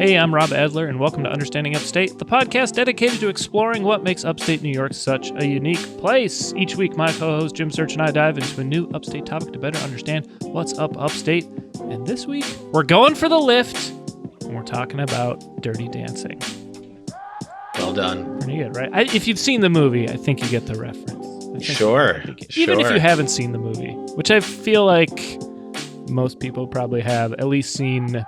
Hey, I'm Rob Adler, and welcome to Understanding Upstate, the podcast dedicated to exploring what makes upstate New York such a unique place. Each week, my co-host Jim Search and I dive into a new upstate topic to better understand what's up upstate. And this week, we're going for the lift, and we're talking about Dirty Dancing. Well done. Pretty good, right? If you've seen the movie, I think you get the reference. Sure. Even if you haven't seen the movie, which I feel like most people probably have at least seen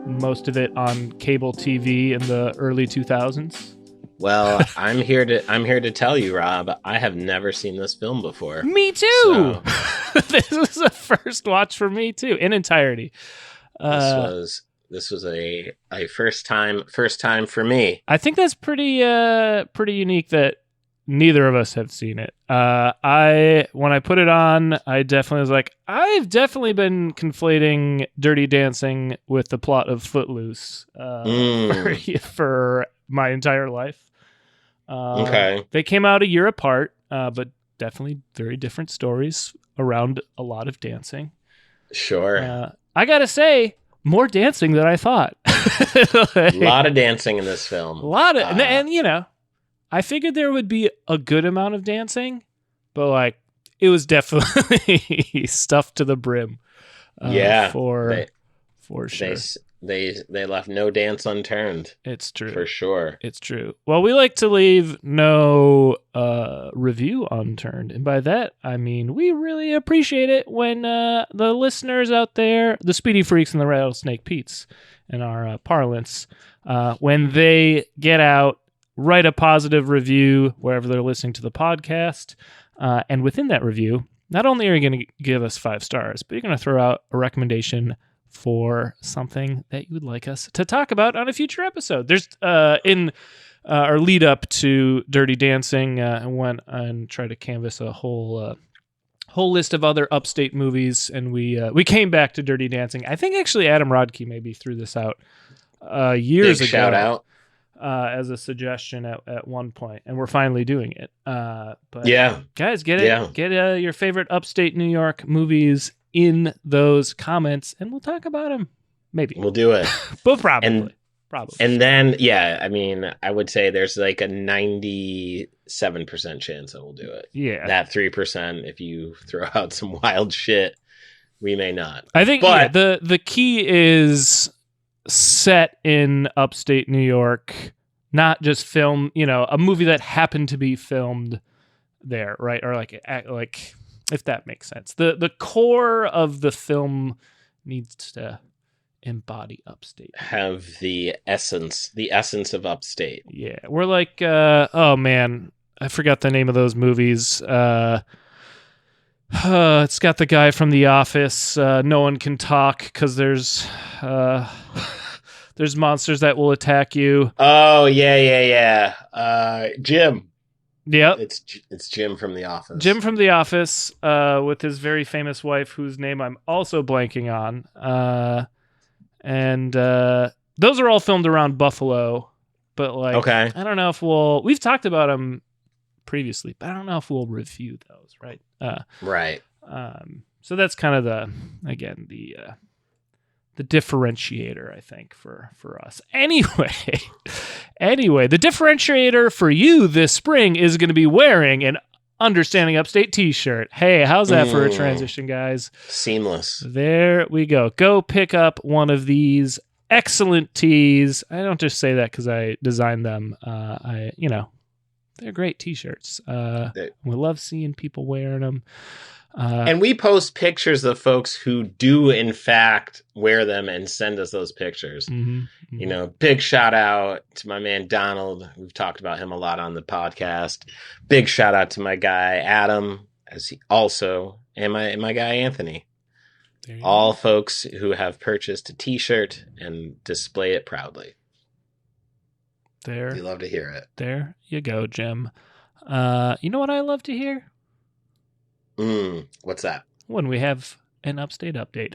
most of it on cable TV in the early 2000s. Well, I'm here to tell you, Rob, I have never seen this film before. Me too. So. This was a first watch for me too, in entirety. This was a first time for me. I think that's pretty unique that neither of us have seen it. When I put it on, I definitely was like, I've definitely been conflating Dirty Dancing with the plot of Footloose for my entire life. Okay. They came out a year apart, but definitely very different stories around a lot of dancing. Sure. I gotta say, more dancing than I thought. A lot of dancing in this film. A lot of, and you know, I figured there would be a good amount of dancing, but like it was definitely stuffed to the brim. For sure. They left no dance unturned. It's true. For sure. It's true. Well, we like to leave no review unturned. And by that, I mean, we really appreciate it when the listeners out there, the Speedy Freaks and the Rattlesnake Pete's in our parlance, when they get out, write a positive review wherever they're listening to the podcast. And within that review, not only are you going to give us 5 stars, but you're going to throw out a recommendation for something that you would like us to talk about on a future episode. There's in our lead up to Dirty Dancing, I went and tried to canvass a whole list of other upstate movies, and we came back to Dirty Dancing. I think actually Adam Rodkey maybe threw this out years ago. Shout out. As a suggestion at one point, and we're finally doing it. But yeah, guys, get your favorite upstate New York movies in those comments, and we'll talk about them. Maybe we'll do it, but probably. And then, yeah, I mean, I would say there's like a 97% chance that we'll do it. Yeah, that 3%, if you throw out some wild shit, we may not. I think, but the key is set in upstate New York, not just film, a movie that happened to be filmed there, right? Or like if that makes sense. The core of the film needs to embody upstate. Have the essence of upstate. Yeah. We're like oh man, I forgot the name of those movies. It's got the guy from The Office. No one can talk because there's monsters that will attack you. Oh yeah. Jim. Yep. It's Jim from The Office. Jim from The Office, with his very famous wife, whose name I'm also blanking on. And those are all filmed around Buffalo. But like, okay. I don't know if we've talked about them previously, but I don't know if we'll review those, right? Right. So that's kind of the differentiator, I think, for us. Anyway, the differentiator for you this spring is going to be wearing an Understanding Upstate t-shirt. Hey, how's that for a transition, guys? Seamless. There we go. Go pick up one of these excellent tees. I don't just say that because I designed them. They're great t-shirts. We love seeing people wearing them. And we post pictures of folks who do, in fact, wear them and send us those pictures. Mm-hmm. Mm-hmm. Big shout out to my man Donald. We've talked about him a lot on the podcast. Big shout out to my guy Adam, and my guy Anthony. All folks who have purchased a t-shirt and display it proudly. There. We love to hear it. There you go, Jim. You know what I love to hear? What's that? When we have an upstate update.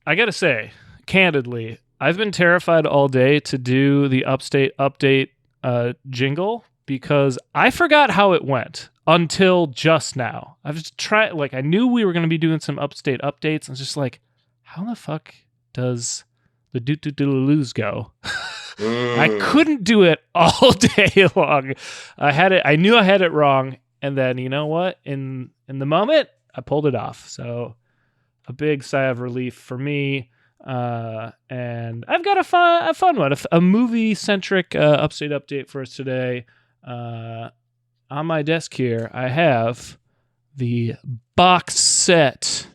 I gotta say, candidly, I've been terrified all day to do the upstate update jingle because I forgot how it went until just now. I've just tried, I knew we were going to be doing some upstate updates. I was just like, how the fuck does the do-do-do-loos go? I couldn't do it all day long. I knew I had it wrong. And then, you know what? In the moment, I pulled it off. So a big sigh of relief for me. And I've got a fun one, a movie-centric Upstate update for us today. On my desk here, I have the box set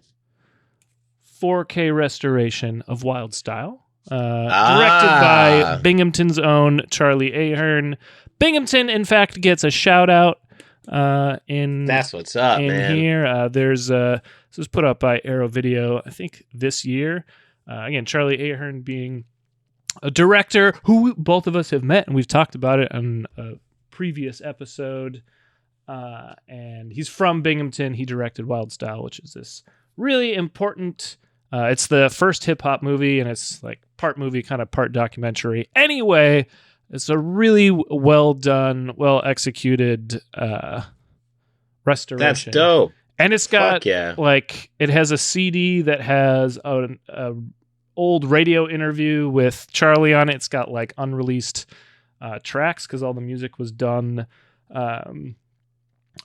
4K restoration of Wild Style, directed by Binghamton's own Charlie Ahern. Binghamton, in fact, gets a shout out That's what's up, man. Here. This was put up by Arrow Video, I think this year. Again, Charlie Ahern being a director who both of us have met, and we've talked about it on a previous episode. And he's from Binghamton. He directed Wild Style, which is this really important. It's the first hip hop movie, and it's like part movie, kind of part documentary. Anyway, it's a really well done, well executed restoration. That's dope. And it's got like it has a CD that has a old radio interview with Charlie on it. It's got like unreleased tracks because all the music was done.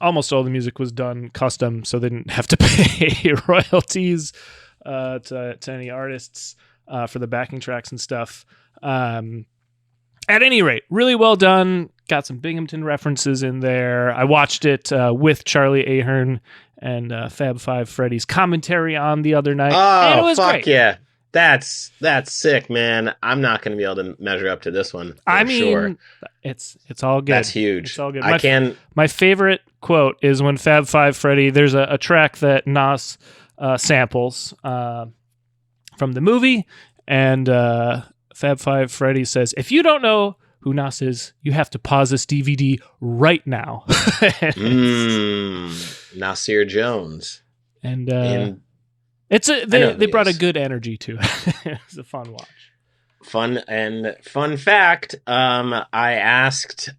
Almost all the music was done custom, so they didn't have to pay royalties to any artists for the backing tracks and stuff. At any rate, really well done. Got some Binghamton references in there. I watched it with Charlie Ahern and Fab Five Freddy's commentary on the other night. Oh, and it was fuck great. Yeah. That's sick, man. I'm not going to be able to measure up to this one. I mean, sure. It's all good. That's huge. It's all good. My favorite quote is when Fab Five Freddy, there's a track that Nas samples from the movie, and Fab Five Freddy says, "If you don't know who Nas is, you have to pause this DVD right now." Nasir Jones. And they brought a good energy to it. It was a fun watch. Fun fact, I asked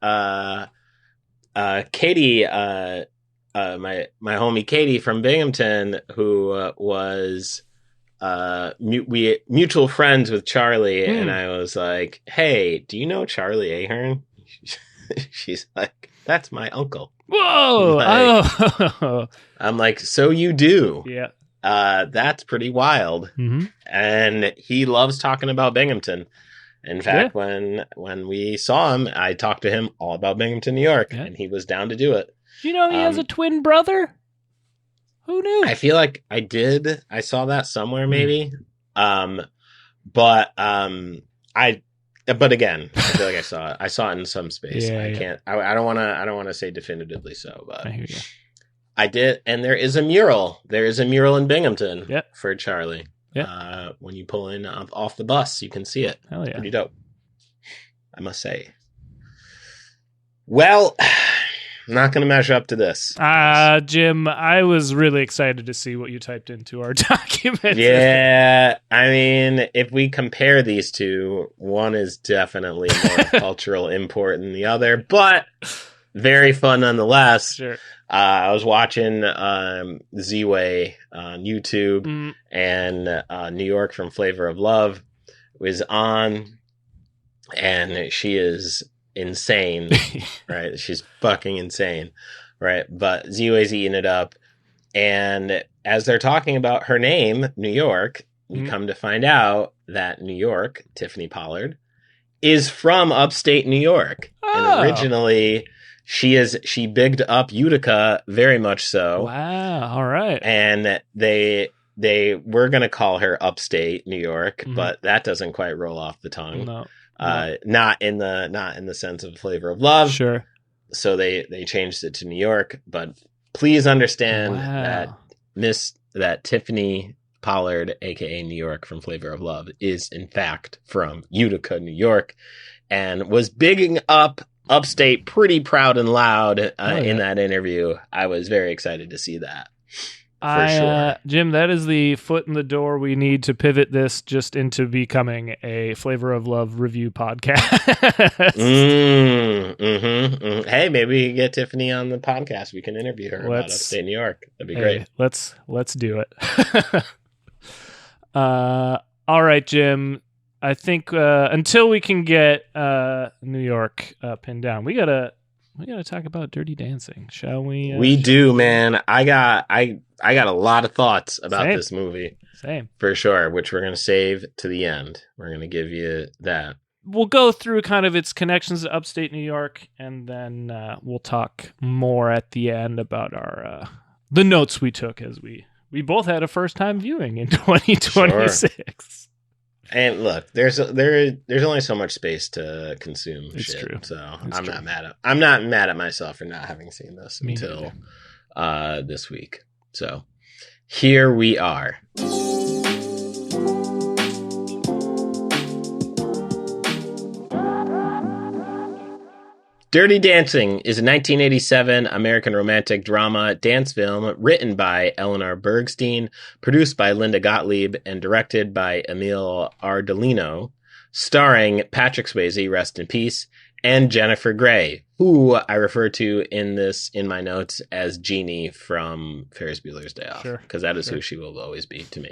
Katie, my homie Katie from Binghamton, who was we mutual friends with Charlie, and I was like, "Hey, do you know Charlie Ahern?" She's like, "That's my uncle." Whoa! I'm like, "So you do?" Yeah. That's pretty wild. Mm-hmm. And he loves talking about Binghamton. In fact, when we saw him, I talked to him all about Binghamton, New York, and he was down to do it. Do you know he has a twin brother? Who knew? I feel like I did. I saw that somewhere, maybe. But again, I feel like I saw it. I saw it in some space. I can't. I don't want to say definitively so, but I hear you. I did, and there is a mural. There is a mural in Binghamton for Charlie. Yeah. When you pull in off the bus, you can see it. Hell yeah. Pretty dope, I must say. Well, I'm not going to measure up to this. Jim, I was really excited to see what you typed into our document. Yeah, I mean, if we compare these two, one is definitely more cultural import than the other, but very fun nonetheless. Sure. I was watching Z-Way on YouTube, and New York from Flavor of Love was on, and she is insane, right? She's fucking insane, right? But Z-Way's eating it up, and as they're talking about her name, New York, we come to find out that New York, Tiffany Pollard, is from upstate New York, and originally she bigged up Utica very much so. Wow. All right. And they were going to call her Upstate New York, but that doesn't quite roll off the tongue. No. Not in the sense of Flavor of Love. Sure. So they changed it to New York, but please understand that Tiffany Pollard, aka New York from Flavor of Love, is in fact from Utica, New York, and was bigging up Upstate pretty proud and loud in that interview. I was very excited to see that. For sure. Jim, that is the foot in the door we need to pivot this just into becoming a Flavor of Love review podcast. Hey, maybe we can get Tiffany on the podcast. We can interview her about Upstate New York. That'd be great. Let's do it. All right, Jim. I think until we can get New York pinned down, we gotta talk about Dirty Dancing, shall we? We do, man. I got a lot of thoughts about this movie. Same. For sure, which we're going to save to the end. We're going to give you that. We'll go through kind of its connections to upstate New York, and then we'll talk more at the end about our the notes we took as we both had a first-time viewing in 2026. Sure. And look, there's only so much space to consume it's shit. True. So I'm not mad at myself for not having seen this until this week. So here we are. Dirty Dancing is a 1987 American romantic drama dance film written by Eleanor Bergstein, produced by Linda Gottlieb, and directed by Emil Ardolino, starring Patrick Swayze, rest in peace, and Jennifer Grey, who I refer to in my notes as Jeannie from Ferris Bueller's Day Off, because that is who she will always be to me.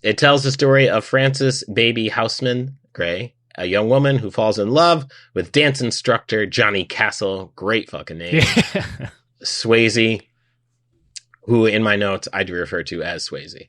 It tells the story of Frances Baby Houseman Grey, a young woman who falls in love with dance instructor Johnny Castle, great fucking name, Swayze, who in my notes I do refer to as Swayze,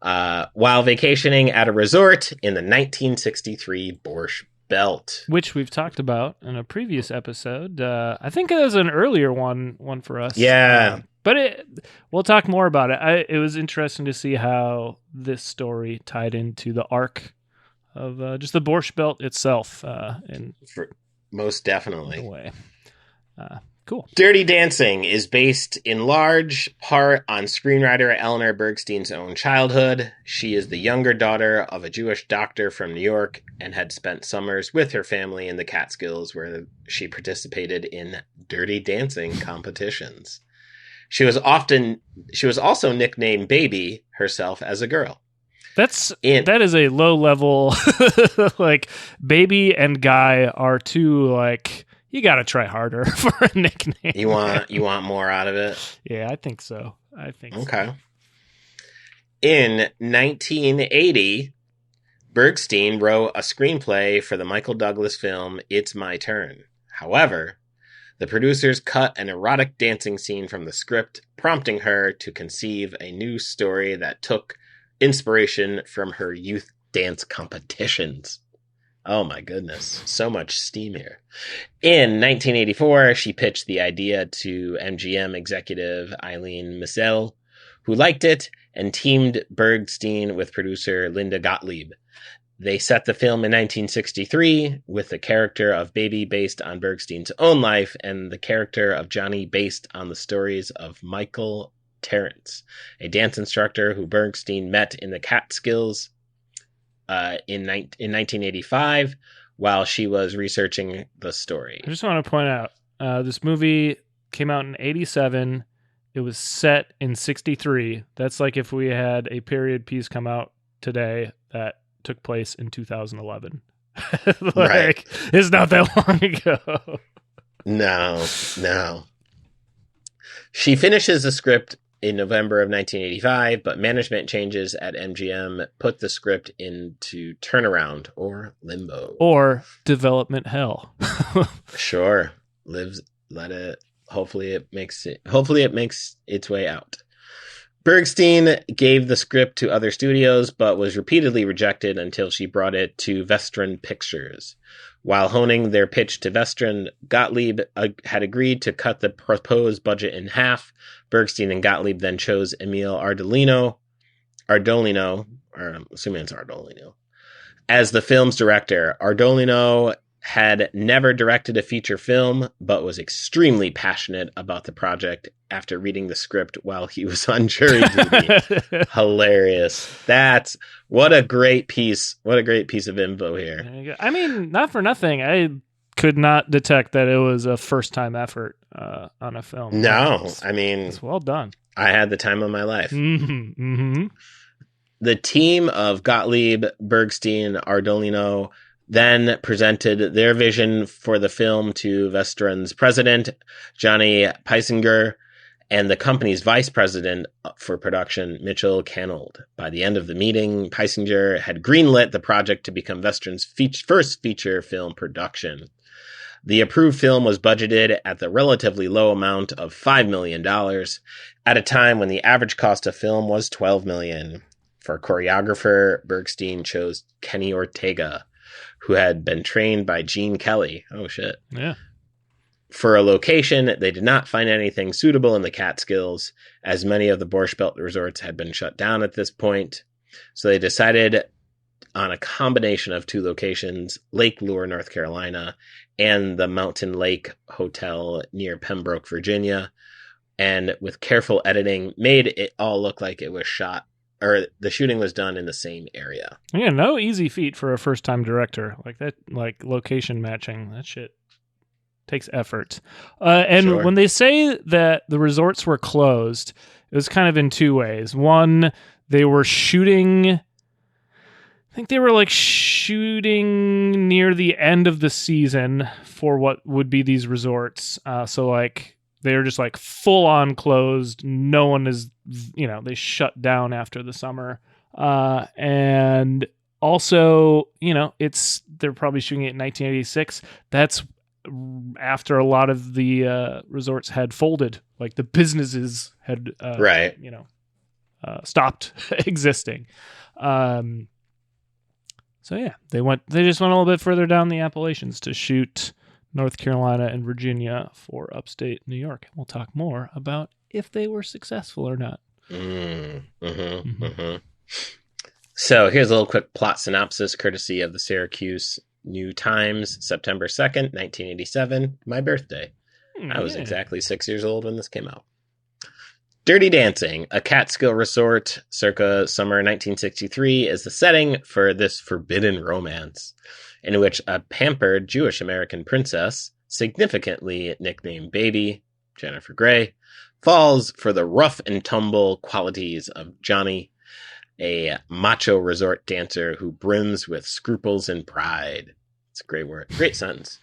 while vacationing at a resort in the 1963 Borscht Belt. Which we've talked about in a previous episode. I think it was an earlier one for us. Yeah. But we'll talk more about it. It was interesting to see how this story tied into the arc of just the Borscht Belt itself. Most definitely. Way. Cool. Dirty Dancing is based in large part on screenwriter Eleanor Bergstein's own childhood. She is the younger daughter of a Jewish doctor from New York and had spent summers with her family in the Catskills, where she participated in dirty dancing competitions. She was also nicknamed Baby herself as a girl. That is a low level, like Baby and Guy are two, like, you got to try harder for a nickname. You want more out of it? Yeah, I think so. Okay. In 1980, Bergstein wrote a screenplay for the Michael Douglas film It's My Turn. However, the producers cut an erotic dancing scene from the script, prompting her to conceive a new story that took inspiration from her youth dance competitions. Oh my goodness. So much steam here. In 1984, she pitched the idea to MGM executive Eileen Missel, who liked it and teamed Bergstein with producer Linda Gottlieb. They set the film in 1963 with the character of Baby based on Bergstein's own life and the character of Johnny based on the stories of Michael Terrence, a dance instructor who Bergstein met in the Catskills in 1985 while she was researching the story. I just want to point out, this movie came out in 87. It was set in 63. That's like if we had a period piece come out today that took place in 2011. Right. It's not that long ago. No. She finishes the script in November of 1985, but management changes at MGM put the script into turnaround or limbo. Or development hell. Sure. Let it. Hopefully it makes its way out. Bergstein gave the script to other studios, but was repeatedly rejected until she brought it to Vestron Pictures. While honing their pitch to Vestron, Gottlieb had agreed to cut the proposed budget in half. Bergstein and Gottlieb then chose Emil Ardolino, or I'm assuming it's Ardolino, as the film's director. Ardolino had never directed a feature film, but was extremely passionate about the project after reading the script while he was on jury duty. Hilarious. What a great piece of info here. I mean, not for nothing, I could not detect that it was a first-time effort on a film. No, it's well done. I had the time of my life. Mm-hmm. Mm-hmm. The team of Gottlieb, Bergstein, Ardolino then presented their vision for the film to Vestron's president, Johnny Peisinger, and the company's vice president for production, Mitchell Canold. By the end of the meeting, Peisinger had greenlit the project to become Vestron's first feature film production. The approved film was budgeted at the relatively low amount of $5 million at a time when the average cost of film was $12 million. For choreographer, Bergstein chose Kenny Ortega, who had been trained by Gene Kelly. Oh, shit. Yeah. For a location, they did not find anything suitable in the Catskills, as many of the Borscht Belt resorts had been shut down at this point. So they decided on a combination of two locations, Lake Lure, North Carolina, and the Mountain Lake Hotel near Pembroke, Virginia. And with careful editing, made it all look like it was shot, or the shooting was done in the same area. Yeah, no easy feat for a first-time director. Like that, like location matching, that shit takes effort. And Sure. when they say that the resorts were closed, it was kind of in two ways. One, they were shooting, I think they were like shooting near the end of the season for what would be these resorts. So like they were just like full on closed. No one is, they shut down after the summer. And also, they're probably shooting it in 1986. That's after a lot of the resorts had folded, like the businesses had, stopped existing. So yeah, they just went a little bit further down the Appalachians to shoot North Carolina and Virginia for upstate New York. We'll talk more about if they were successful or not. So here's a little quick plot synopsis courtesy of the Syracuse New Times, September 2nd, 1987, my birthday. I was exactly 6 years old when this came out. Dirty Dancing, a Catskill resort circa summer 1963, is the setting for this forbidden romance, in which a pampered Jewish-American princess, significantly nicknamed Baby, Jennifer Grey, falls for the rough and tumble qualities of Johnny, a macho resort dancer who brims with scruples and pride. It's a great word. Great sentence.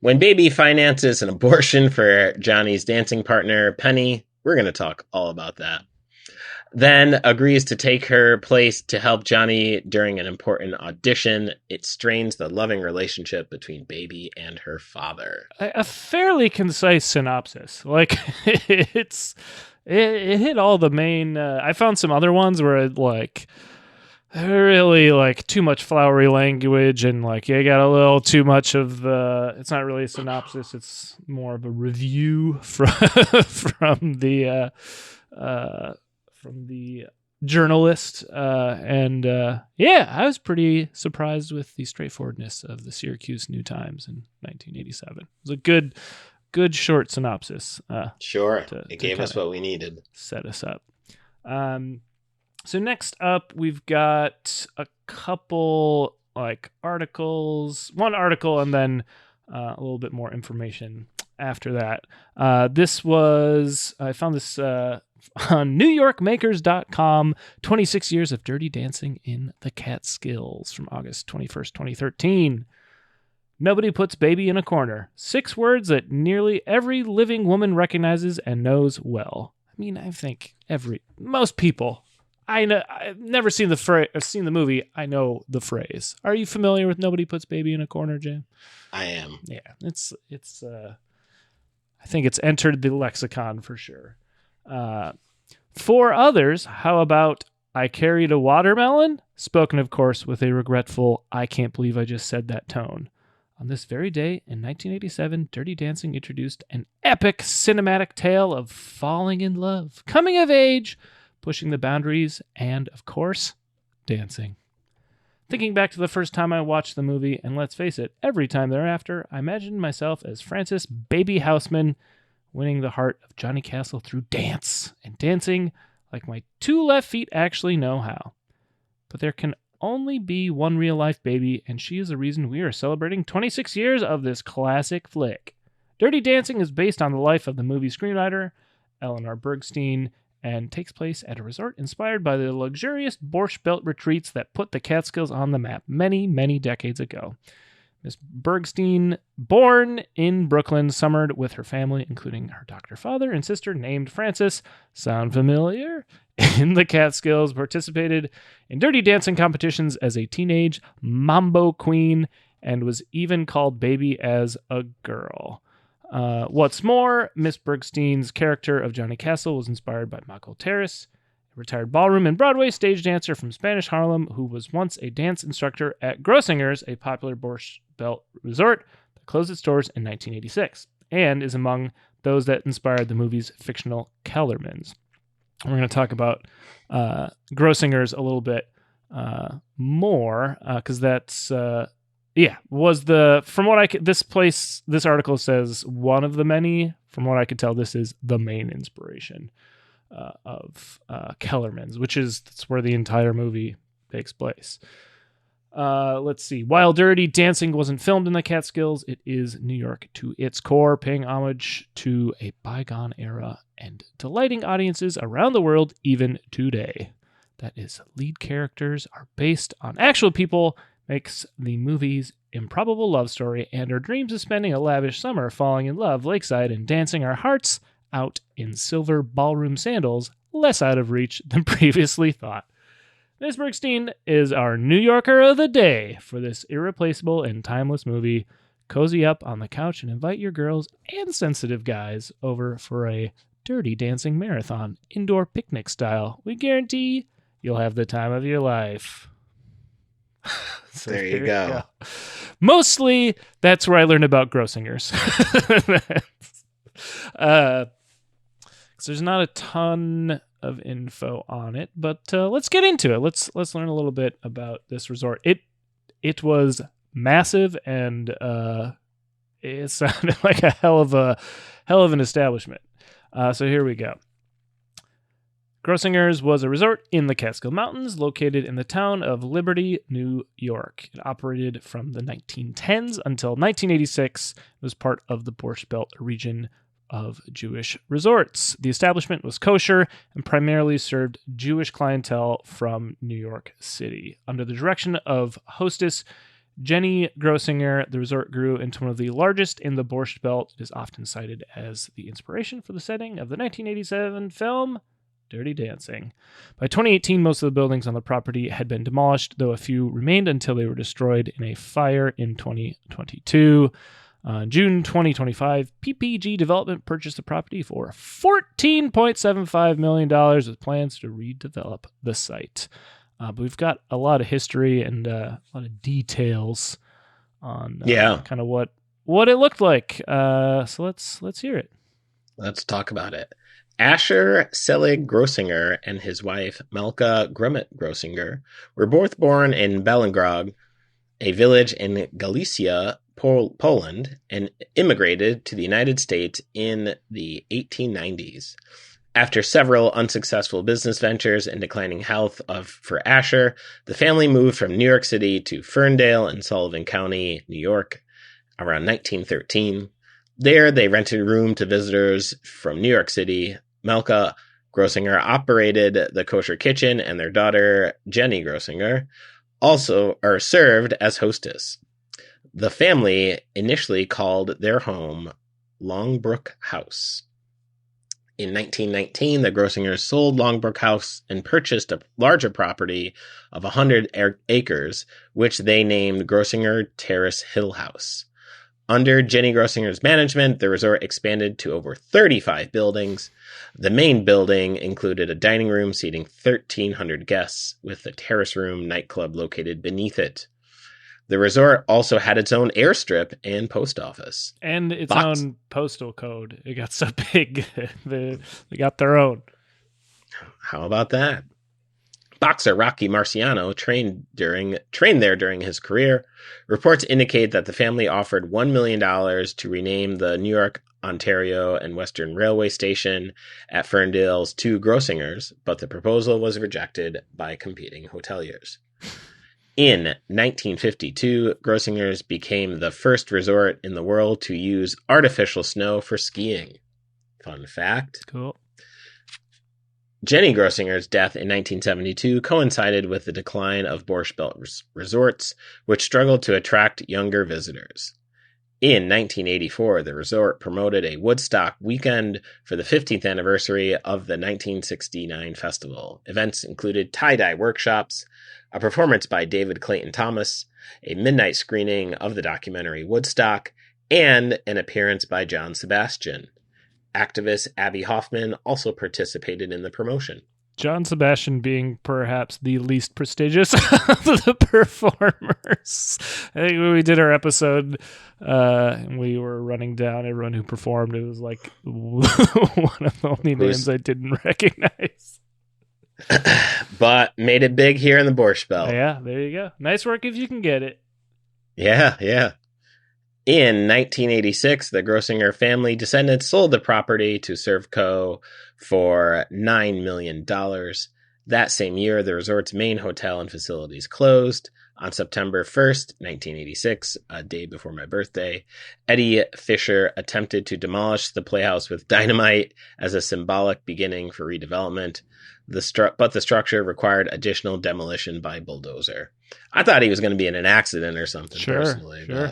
When Baby finances an abortion for Johnny's dancing partner, Penny, we're going to talk all about that, then agrees to take her place to help Johnny during an important audition. It strains the loving relationship between Baby and her father. A fairly concise synopsis. Like, it hit all the main... I found some other ones where it, like, really, like, too much flowery language and, like, you got a little too much of the... It's not really a synopsis. It's more of a review from the journalist. I was pretty surprised with the straightforwardness of the Syracuse New Times in 1987. It was a good short synopsis. Sure. It gave us what we needed. Set us up. So next up, we've got a couple like articles, one article, and then a little bit more information after that. I found this on NewYorkMakers.com, 26 years of dirty dancing in the Catskills from August 21st, 2013. Nobody puts Baby in a corner. 6 words that nearly every living woman recognizes and knows well. I mean, I think most people, I know, I've never seen the movie. I know the phrase. Are you familiar with Nobody Puts Baby in a Corner, Jim? I am. Yeah, it's I think it's entered the lexicon for sure. For others, how about I carried a watermelon? Spoken, of course, with a regretful, I can't believe I just said that tone. On this very day in 1987, Dirty Dancing introduced an epic cinematic tale of falling in love, coming of age, pushing the boundaries, and, of course, dancing. Thinking back to the first time I watched the movie, and let's face it, every time thereafter, I imagined myself as Francis Baby Houseman, winning the heart of Johnny Castle through dance, and dancing like my 2 left feet actually know how. But there can only be one real-life Baby, and she is the reason we are celebrating 26 years of this classic flick. Dirty Dancing is based on the life of the movie screenwriter, Eleanor Bergstein, and takes place at a resort inspired by the luxurious Borscht Belt retreats that put the Catskills on the map many, many decades ago. Miss Bergstein, born in Brooklyn, summered with her family, including her doctor father and sister named Frances. Sound familiar? In the Catskills, participated in dirty dancing competitions as a teenage mambo queen, and was even called baby as a girl. What's more, Miss Bergstein's character of Johnny Castle was inspired by Michael Terrace, a retired ballroom and Broadway stage dancer from Spanish Harlem who was once a dance instructor at Grossinger's, a popular Borscht Belt resort that closed its doors in 1986, and is among those that inspired the movie's fictional Kellermans. We're going to talk about Grossinger's a little bit more because that's was the from what I could, this article says one of the many. From what I could tell, this is the main inspiration of Kellerman's, that's where the entire movie takes place. Let's see. While Dirty Dancing wasn't filmed in the Catskills, it is New York to its core, paying homage to a bygone era and delighting audiences around the world even today. That is, lead characters are based on actual people, makes the movie's improbable love story and our dreams of spending a lavish summer falling in love lakeside and dancing our hearts out in silver ballroom sandals less out of reach than previously thought. Miss Bergstein is our New Yorker of the day for this irreplaceable and timeless movie. Cozy up on the couch and invite your girls and sensitive guys over for a dirty dancing marathon, indoor picnic style. We guarantee you'll have the time of your life. So there you go. Mostly, that's where I learned about Grossinger's. There's not a ton of info on it, but let's get into it. Let's learn a little bit about this resort. It was massive, and it sounded like a hell of an establishment. So here we go. Grossinger's was a resort in the Catskill Mountains located in the town of Liberty, New York. It operated from the 1910s until 1986. It was part of the Borscht Belt region of Jewish resorts. The establishment was kosher and primarily served Jewish clientele from New York City. Under the direction of hostess Jenny Grossinger, the resort grew into one of the largest in the Borscht Belt. It is often cited as the inspiration for the setting of the 1987 film Dirty Dancing. By 2018, most of the buildings on the property had been demolished, though a few remained until they were destroyed in a fire in 2022. June 2025, PPG Development purchased the property for $14.75 million with plans to redevelop the site. But we've got a lot of history and a lot of details on kind of what it looked like. So let's hear it. Let's talk about it. Asher Selig Grossinger and his wife Melka Grummet Grossinger were both born in Belengrad, a village in Galicia, Poland, and immigrated to the United States in the 1890s. After several unsuccessful business ventures and declining health for Asher, the family moved from New York City to Ferndale in Sullivan County, New York, around 1913. There, they rented a room to visitors from New York City. Melka Grossinger operated the kosher kitchen, and their daughter, Jenny Grossinger, served as hostess. The family initially called their home Longbrook House. In 1919, the Grossingers sold Longbrook House and purchased a larger property of 100 acres, which they named Grossinger Terrace Hill House. Under Jenny Grossinger's management, the resort expanded to over 35 buildings. The main building included a dining room seating 1,300 guests, with the Terrace Room nightclub located beneath it. The resort also had its own airstrip and post office. And its own postal code. It got so big, they got their own. How about that? Boxer Rocky Marciano trained there during his career. Reports indicate that the family offered $1 million to rename the New York, Ontario, and Western Railway Station at Ferndale's to Grossingers, but the proposal was rejected by competing hoteliers. In 1952, Grossingers became the first resort in the world to use artificial snow for skiing. Fun fact. Cool. Jenny Grossinger's death in 1972 coincided with the decline of Borscht Belt resorts, which struggled to attract younger visitors. In 1984, the resort promoted a Woodstock weekend for the 15th anniversary of the 1969 festival. Events included tie-dye workshops, a performance by David Clayton Thomas, a midnight screening of the documentary Woodstock, and an appearance by John Sebastian. Activist Abby Hoffman also participated in the promotion. John Sebastian being perhaps the least prestigious of the performers. I think when we did our episode, and we were running down everyone who performed, it was like one of the only names I didn't recognize. But made it big here in the Borscht Belt. Yeah, there you go. Nice work if you can get it. Yeah. In 1986, the Grossinger family descendants sold the property to Servco for $9 million. That same year, the resort's main hotel and facilities closed. On September 1st, 1986, a day before my birthday, Eddie Fisher attempted to demolish the playhouse with dynamite as a symbolic beginning for redevelopment. But the structure required additional demolition by bulldozer. I thought he was going to be in an accident or something, personally. Sure.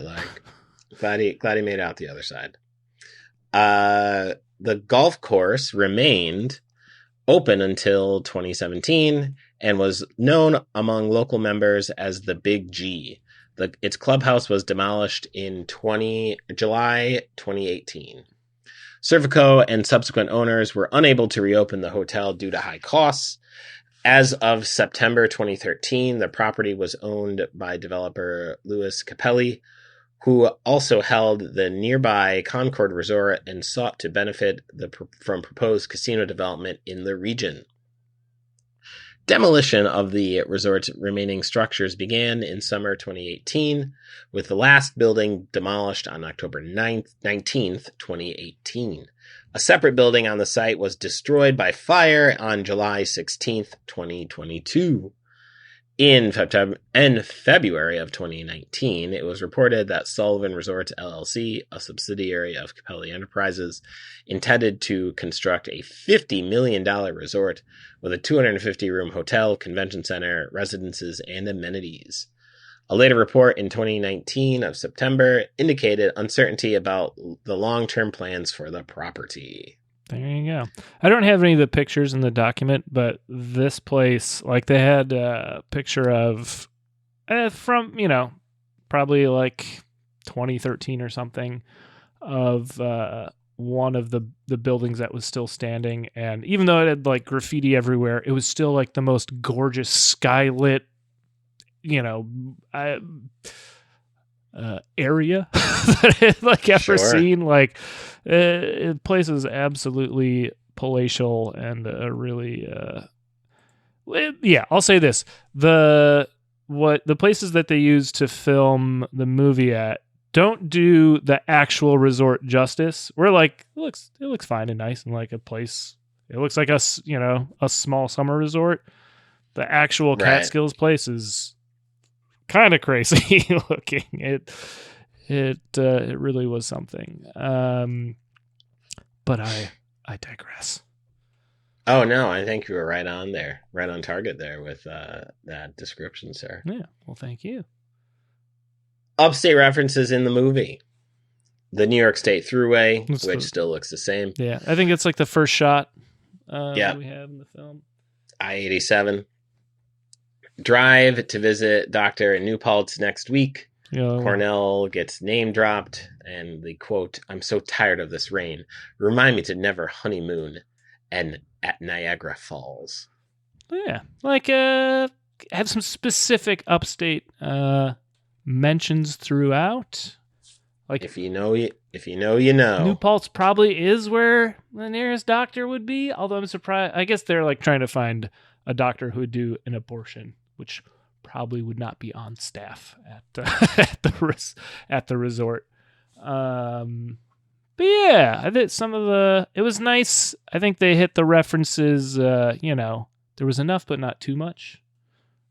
But glad he made it out the other side. The golf course remained open until 2017 and was known among local members as the Big G. Its clubhouse was demolished in July 2018. Servco and subsequent owners were unable to reopen the hotel due to high costs. As of September 2013, the property was owned by developer Louis Capelli, who also held the nearby Concord Resort and sought to benefit from proposed casino development in the region. Demolition of the resort's remaining structures began in summer 2018, with the last building demolished on October 19th, 2018. A separate building on the site was destroyed by fire on July 16th, 2022. In February of 2019, it was reported that Sullivan Resorts LLC, a subsidiary of Capelli Enterprises, intended to construct a $50 million resort with a 250-room hotel, convention center, residences, and amenities. A later report in 2019 of September indicated uncertainty about the long-term plans for the property. There you go. I don't have any of the pictures in the document, but this place, like they had a picture of from, probably like 2013 or something of one of the buildings that was still standing. And even though it had like graffiti everywhere, it was still like the most gorgeous skylit, area that I had like ever seen. Like the place is absolutely palatial and really I'll say this, the places that they use to film the movie at don't do the actual resort justice. We're like, it looks fine and nice and like a place, it looks like a small summer resort. The actual Catskills place is kind of crazy looking. It really was something. But I digress. Oh no, I think you were right on there, right on target there with that description, sir. Yeah, well, thank you. Upstate references in the movie. The New York State Thruway, which still looks the same. Yeah, I think it's like the first shot we have in the film. I-87. Drive to visit Doctor in New Paltz next week. Cornell gets name dropped, and the quote, "I'm so tired of this rain. Remind me to never honeymoon and at Niagara Falls." Yeah, like have some specific Upstate mentions throughout. Like if you know, you know. New Paltz probably is where the nearest doctor would be. Although I'm surprised. I guess they're like trying to find a doctor who would do an abortion, which probably would not be on staff at the resort. But yeah, I think it was nice. I think they hit the references. There was enough, but not too much.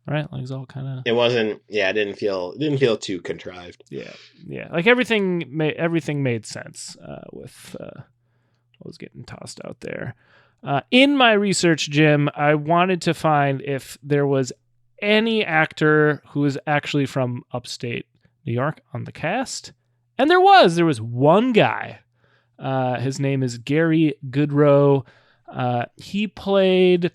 Right, like it was all kind of. It wasn't. Yeah, it didn't feel too contrived. Yeah. Like everything made sense with what was getting tossed out there. In my research, Jim, I wanted to find if there was any actor who was actually from upstate New York on the cast. And there was one guy. His name is Gary Goodrow. He played,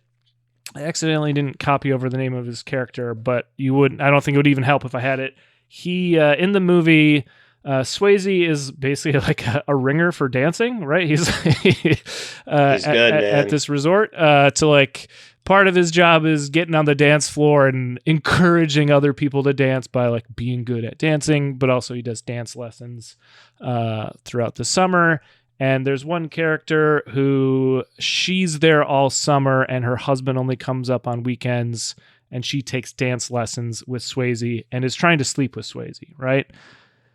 I accidentally didn't copy over the name of his character, but I don't think it would even help if I had it. He, in the movie, Swayze is basically like a ringer for dancing, right? He's good, at this resort. To like, part of his job is getting on the dance floor and encouraging other people to dance by like being good at dancing, but also he does dance lessons throughout the summer. And there's one character who she's there all summer and her husband only comes up on weekends, and she takes dance lessons with Swayze and is trying to sleep with Swayze, right?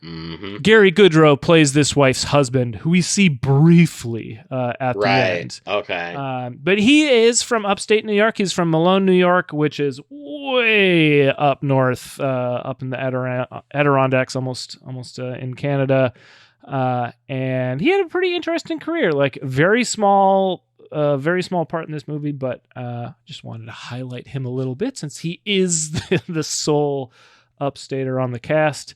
Mm-hmm. Gary Goodrow plays this wife's husband, who we see briefly at the end. Okay. But he is from upstate New York. He's from Malone, New York, which is way up north, up in the Adirondacks, almost in Canada. And he had a pretty interesting career, like very small part in this movie, but just wanted to highlight him a little bit since he is the sole upstater on the cast.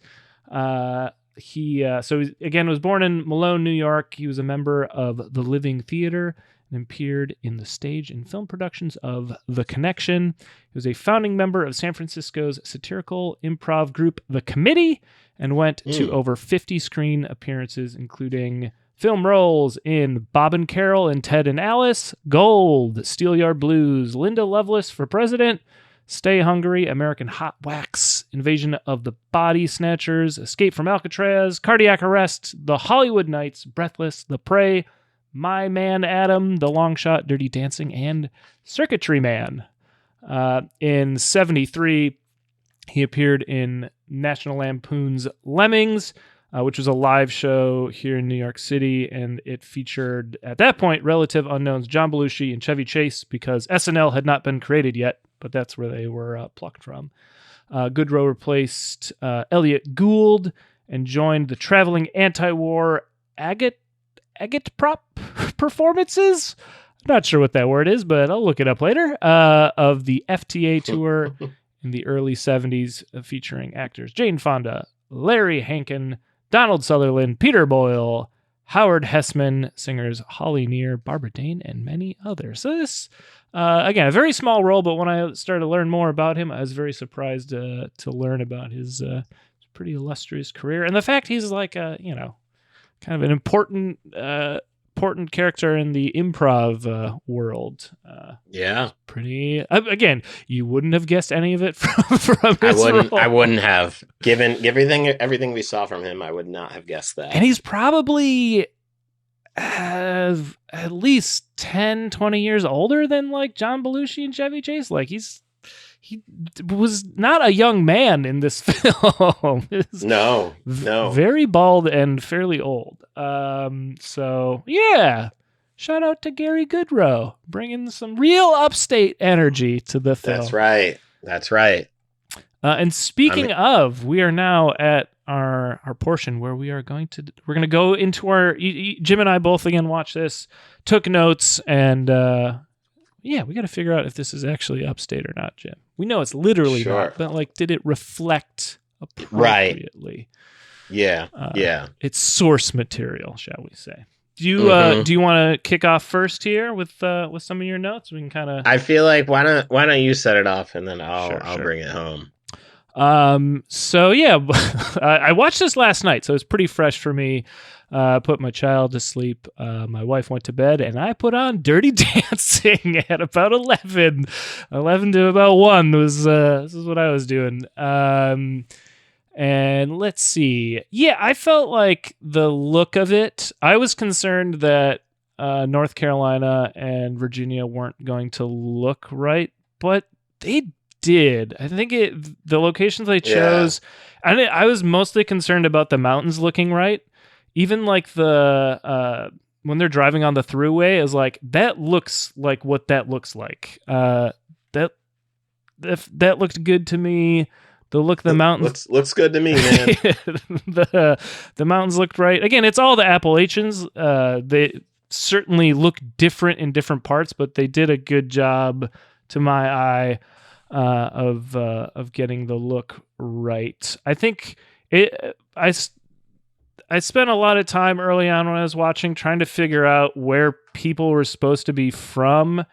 He was born in Malone, New York. He was a member of the Living Theater and appeared in the stage and film productions of The Connection. He was a founding member of San Francisco's satirical improv group The Committee and went to over 50 screen appearances, including film roles in Bob and Carol and Ted and Alice, Gold, Steelyard Blues, Linda Lovelace for President, Stay Hungry, American Hot Wax, Invasion of the Body Snatchers, Escape from Alcatraz, Cardiac Arrest, The Hollywood Knights, Breathless, The Prey, My Man Adam, The Long Shot, Dirty Dancing, and Circuitry Man. In 1973, he appeared in National Lampoon's Lemmings, which was a live show here in New York City, and it featured, at that point, relative unknowns John Belushi and Chevy Chase, because SNL had not been created yet, but that's where they were plucked from. Goodrow replaced Elliot Gould and joined the traveling anti-war agitprop performances. I'm not sure what that word is, but I'll look it up later. Of the FTA tour in the early 70s, featuring actors Jane Fonda, Larry Hankin, Donald Sutherland, Peter Boyle, Howard Hessman, singers Holly Near, Barbara Dane, and many others. So this, again, a very small role, but when I started to learn more about him, I was very surprised to learn about his pretty illustrious career. And the fact he's like, kind of an important character in the improv world. Yeah. Pretty, again, you wouldn't have guessed any of it from his role. I wouldn't have. Given everything we saw from him, I would not have guessed that. And he's probably at least 10, 20 years older than like John Belushi and Chevy Chase. Like he was not a young man in this film. No. Very bald and fairly old. So yeah, shout out to Gary Goodrow, bringing some real upstate energy to the film. That's right. And speaking of, we are now at our portion where we're going to go into our, Jim and I both again watched this, took notes, and we got to figure out if this is actually upstate or not, Jim. We know it's literally not, but like, did it reflect appropriately? Right. Yeah. It's source material, shall we say? Do you want to kick off first here with some of your notes? We can kind of. I feel like why don't you set it off and then I'll bring it home. So yeah, I watched this last night, so it's pretty fresh for me. Put my child to sleep. My wife went to bed, and I put on Dirty Dancing at about 11 to about 1 was, this is what I was doing. And let's see. Yeah, I felt like the look of it, I was concerned that, North Carolina and Virginia weren't going to look right, but they did. I think the locations they chose, I was mostly concerned about the mountains looking right. Even like the when they're driving on the thruway, is like that looks like what that looks like. That looked good to me. The mountains looks good to me, man. the mountains looked right. Again, it's all the Appalachians. certainly look different in different parts, but they did a good job, to my eye, of getting the look right. I think I spent a lot of time early on when I was watching trying to figure out where people were supposed to be from,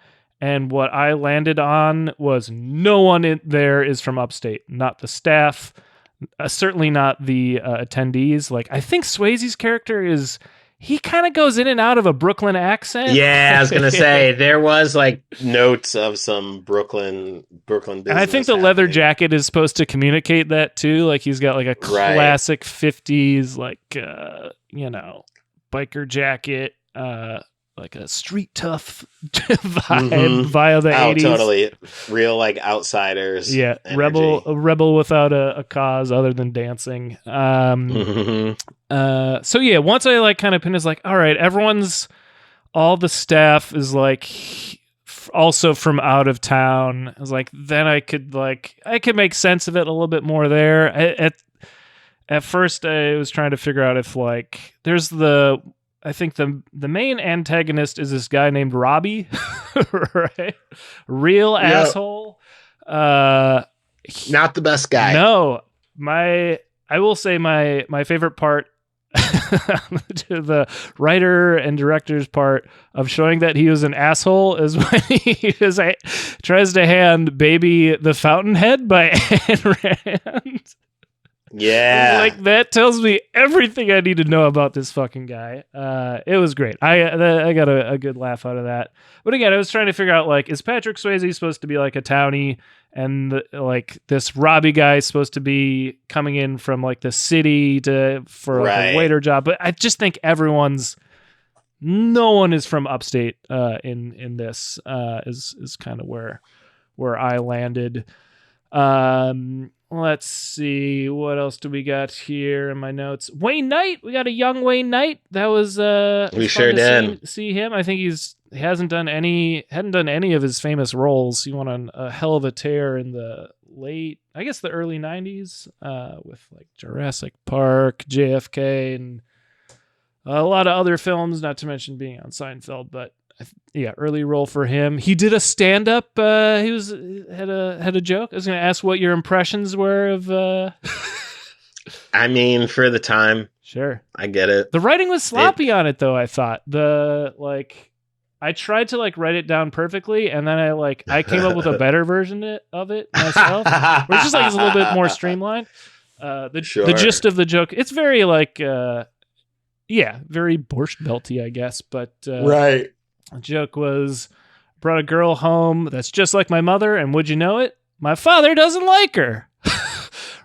and what I landed on was no one in there is from Upstate. Not the staff, certainly not the attendees. Like, I think Swayze's character he kind of goes in and out of a Brooklyn accent. Yeah, I was gonna say there was like notes of some Brooklyn business. And I think the leather jacket is supposed to communicate that too. Like, he's got like a classic 50s, like biker jacket, like a street tough vibe via the 80s. Totally. Real like outsiders. Yeah, energy. A rebel without a cause other than dancing. So yeah, once I like kind of pinned, is like, all right, all the staff is like also from out of town. I was like, then I could make sense of it a little bit more there. At first I was trying to figure out if like there's I think the main antagonist is this guy named Robbie, right? Real asshole. Not the best guy. No, I will say my favorite part, to the writer and director's part of showing that he was an asshole, is when he tries to hand Baby the Fountainhead by Ayn Rand. Yeah, like that tells me everything I need to know about this fucking guy. It was great. I got a good laugh out of that. But again, I was trying to figure out, like, is Patrick Swayze supposed to be like a townie, and like this Robbie guy is supposed to be coming in from like the city for like a waiter job? But I just think no one is from Upstate in this. Is kind of where I landed. Let's see, what else do we got here in my notes? Wayne Knight, we got a young Wayne Knight. That was we sure did see him. I think he hadn't done any of his famous roles. He went on a hell of a tear in the early 90s with like Jurassic Park, JFK, and a lot of other films, not to mention being on Seinfeld. But yeah, early role for him. He did a stand-up. He had a joke. I was going to ask what your impressions were of. I mean, for the time, sure, I get it. The writing was sloppy on it, though. I thought I tried to like write it down perfectly, and then I came up with a better version of it myself, where it's just like it's a little bit more streamlined. The gist of the joke, it's very like, very Borscht Belty, I guess, but right. The joke was, brought a girl home that's just like my mother, and would you know it, my father doesn't like her.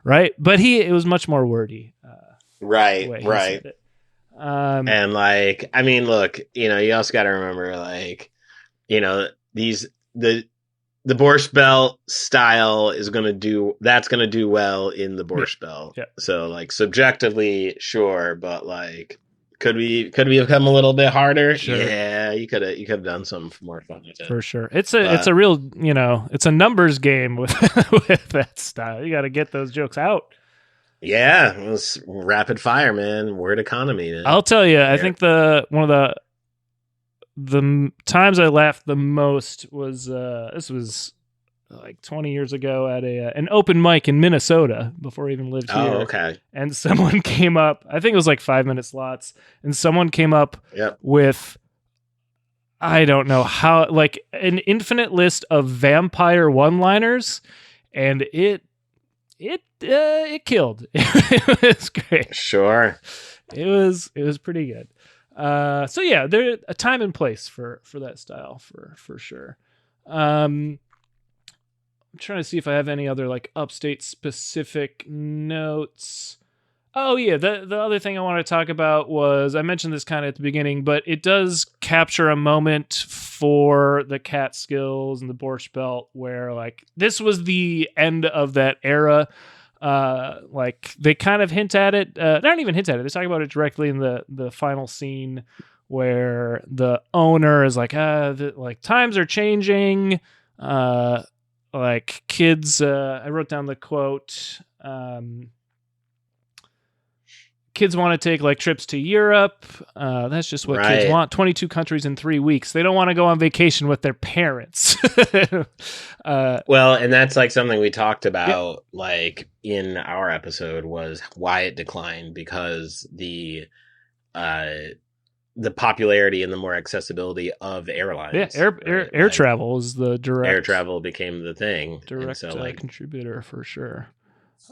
Right? But it was much more wordy. Right. And like, I mean, look, you also got to remember, like, the Borscht Belt style is going to do well in the Borscht Belt. Yeah. So like subjectively, sure, but like, could we have come a little bit harder? Sure. Yeah, you could have done something more fun with it. For sure. It's a real, it's a numbers game with that style. You got to get those jokes out. Yeah, it was rapid fire, man. Word economy, man. I'll tell you, I think one of the times I laughed the most was this was like 20 years ago at an open mic in Minnesota before I even lived here. Oh, okay. And someone came up, I think it was like 5-minute slots, and someone came up with, I don't know how, like an infinite list of vampire one-liners, and it killed. It was great. Sure. It was pretty good. So yeah, there's a time and place for that style for sure. I'm trying to see if I have any other like Upstate specific notes. Oh yeah, the other thing I want to talk about was, I mentioned this kind of at the beginning, but it does capture a moment for the Catskills and the Borscht Belt where like this was the end of that era. Like they kind of hint at it, not even hint at it, they talk about it directly in the final scene where the owner is like, like times are changing, like kids, I wrote down the quote, kids want to take like trips to Europe. That's just what kids want. 22 countries in 3 weeks. They don't want to go on vacation with their parents. Well, and that's like something we talked about like in our episode was why it declined, because the popularity and the more accessibility of airlines. Yeah, air travel is the direct. Air travel became the thing. Direct contributor for sure.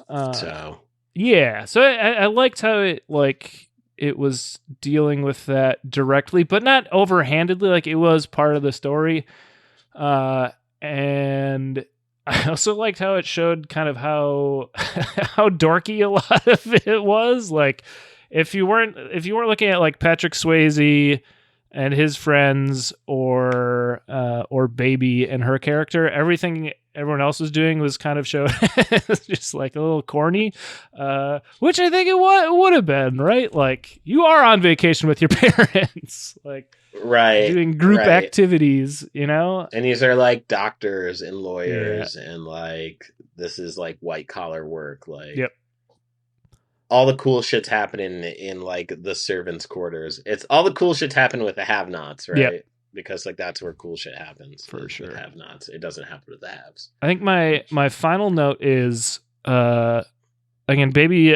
So I liked how it was dealing with that directly, but not overhandedly. Like it was part of the story, and I also liked how it showed kind of how dorky a lot of it was. Like if you weren't looking at like Patrick Swayze and his friends or Baby and her character, everything everyone else was doing was kind of showed just like a little corny, which I think it would have been, right? Like you are on vacation with your parents, like doing group activities, you know? And these are like doctors and lawyers and like, this is like white collar work. Like all the cool shit's happening in like the servants' quarters. It's all the cool shit's happening with the have-nots, right? Yep. Because like that's where cool shit happens. For sure. With have-nots. It doesn't happen with the haves. I think my final note is again, Baby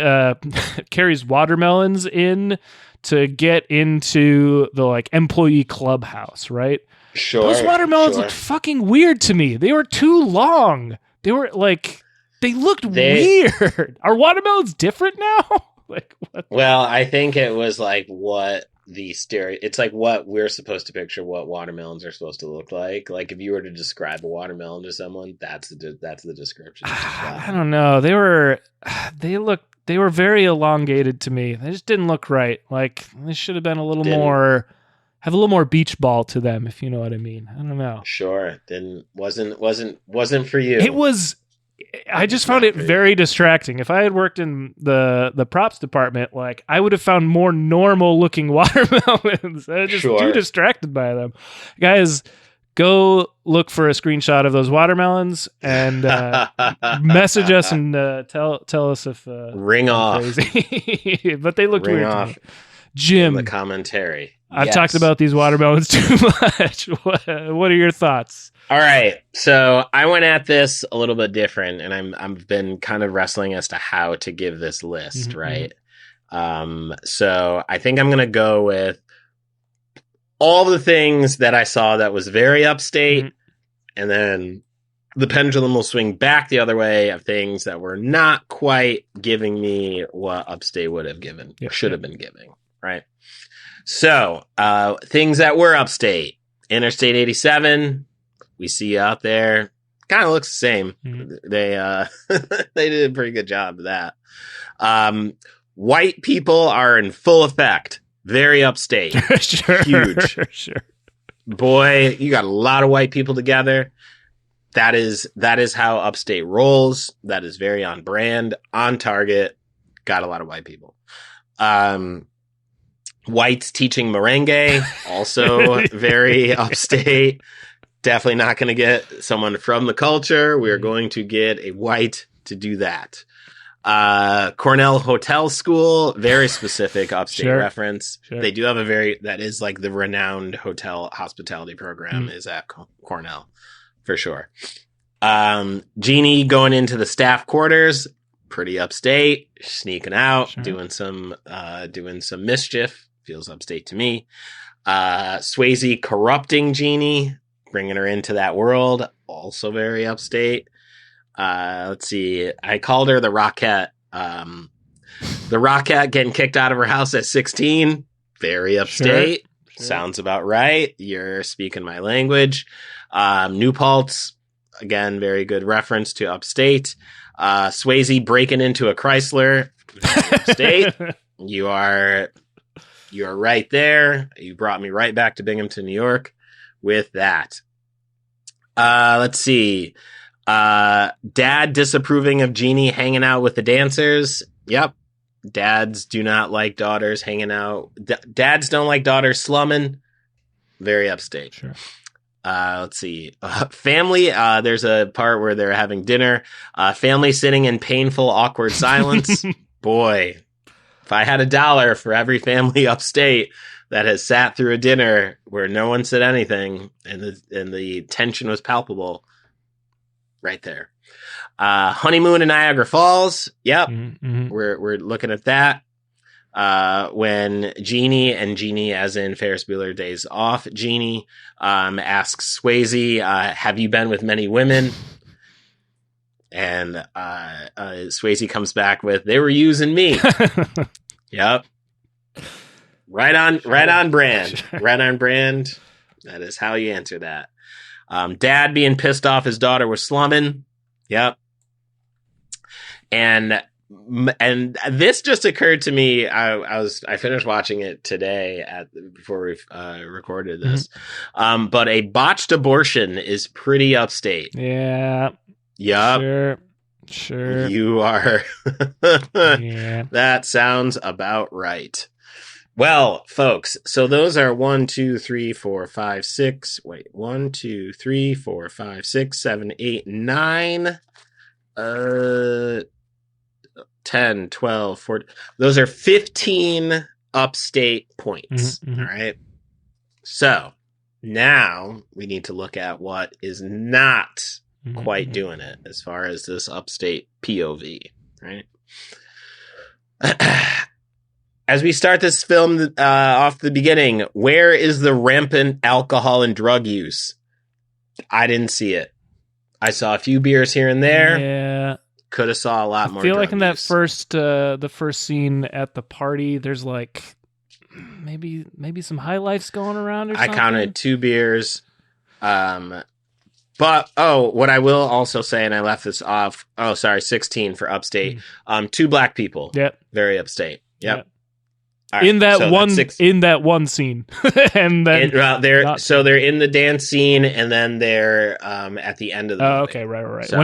carries watermelons in to get into the like employee clubhouse, right? Sure. Those watermelons looked fucking weird to me. They were too long. They were like they looked weird. Are watermelons different now? Like what? Well, I think it was like what it's like what we're supposed to picture what watermelons are supposed to look like. Like if you were to describe a watermelon to someone, that's the description. I don't know. They were very elongated to me. They just didn't look right. Like they should have been a little more beach ball to them, if you know what I mean. I don't know. Sure. Wasn't for you. It was. I just found it very distracting. If I had worked in the props department, like I would have found more normal looking watermelons. I was just too distracted by them. Guys, go look for a screenshot of those watermelons and message us and tell us if ring off. Crazy. But they looked weird off to me. Jim, in the commentary. I've talked about these watermelons too much. What are your thoughts? All right, so I went at this a little bit different, and I've been kind of wrestling as to how to give this list, right? So I think I'm going to go with all the things that I saw that was very upstate, and then the pendulum will swing back the other way of things that were not quite giving me what upstate would have given, should have been giving, right? So things that were upstate, Interstate 87. We see out there, kind of looks the same. They they did a pretty good job of that. White people are in full effect. Very upstate. Sure. Huge. Sure. Boy, you got a lot of white people together. That is how upstate rolls. That is very on brand, on target. Got a lot of white people. Whites teaching merengue, also very upstate. Definitely not going to get someone from the culture. We are going to get a white to do that. Cornell Hotel School, very specific upstate reference. Sure. They do have that is like the renowned hotel hospitality program is at Cornell, for sure. Jeannie going into the staff quarters, pretty upstate, sneaking out, doing some mischief, feels upstate to me. Swayze corrupting Jeannie, bringing her into that world, also very upstate. Let's see. I called her the Rockette. The Rockette getting kicked out of her house at 16. Very upstate. Sure. Sounds about right. You're speaking my language. New Paltz, again, very good reference to upstate. Swayze breaking into a Chrysler. Upstate. You are right there. You brought me right back to Binghamton, New York with that. Let's see. Dad disapproving of Jeannie hanging out with the dancers. Yep. Dads do not like daughters hanging out. Dads don't like daughters slumming. Very upstate. Sure. Let's see. Family. There's a part where they're having dinner. Family sitting in painful, awkward silence. Boy, If I had $1 for every family upstate that has sat through a dinner where no one said anything and the tension was palpable, right there. Honeymoon in Niagara Falls. Yep. Mm-hmm. We're looking at that. When Jeannie, and Jeannie as in Ferris Bueller Days Off, Jeannie asks Swayze, have you been with many women? And Swayze comes back with, they were using me. Yep. Right on brand. Right on brand. That is how you answer that. Dad being pissed off his daughter was slumming. Yep. And this just occurred to me. I finished watching it today before we recorded this. But a botched abortion is pretty upstate. Yeah. Yep. Sure. You are. Yeah. That sounds about right. Well, folks, so those are 1, 2, 3, 4, 5, 6. Wait, 1, 2, 3, 4, 5, 6, 7, 8, 9. 10, 12, 14. Those are 15 upstate points. Mm-hmm. All right. So now we need to look at what is not quite doing it as far as this upstate POV. Right. As we start this film off the beginning, where is the rampant alcohol and drug use? I didn't see it. I saw a few beers here and there. Yeah. Could have saw a lot more. I feel drug like in that use. the first scene at the party, there's like maybe some high lifes going around or something. I counted 2 beers. But what I will also say, and I left this off. Oh, sorry, 16 for upstate. 2 black people. Yep. Very upstate. Yep. All Right, in that so in that one scene, and then they're in the dance scene, and then they're at the end of the movie. Okay, right. So,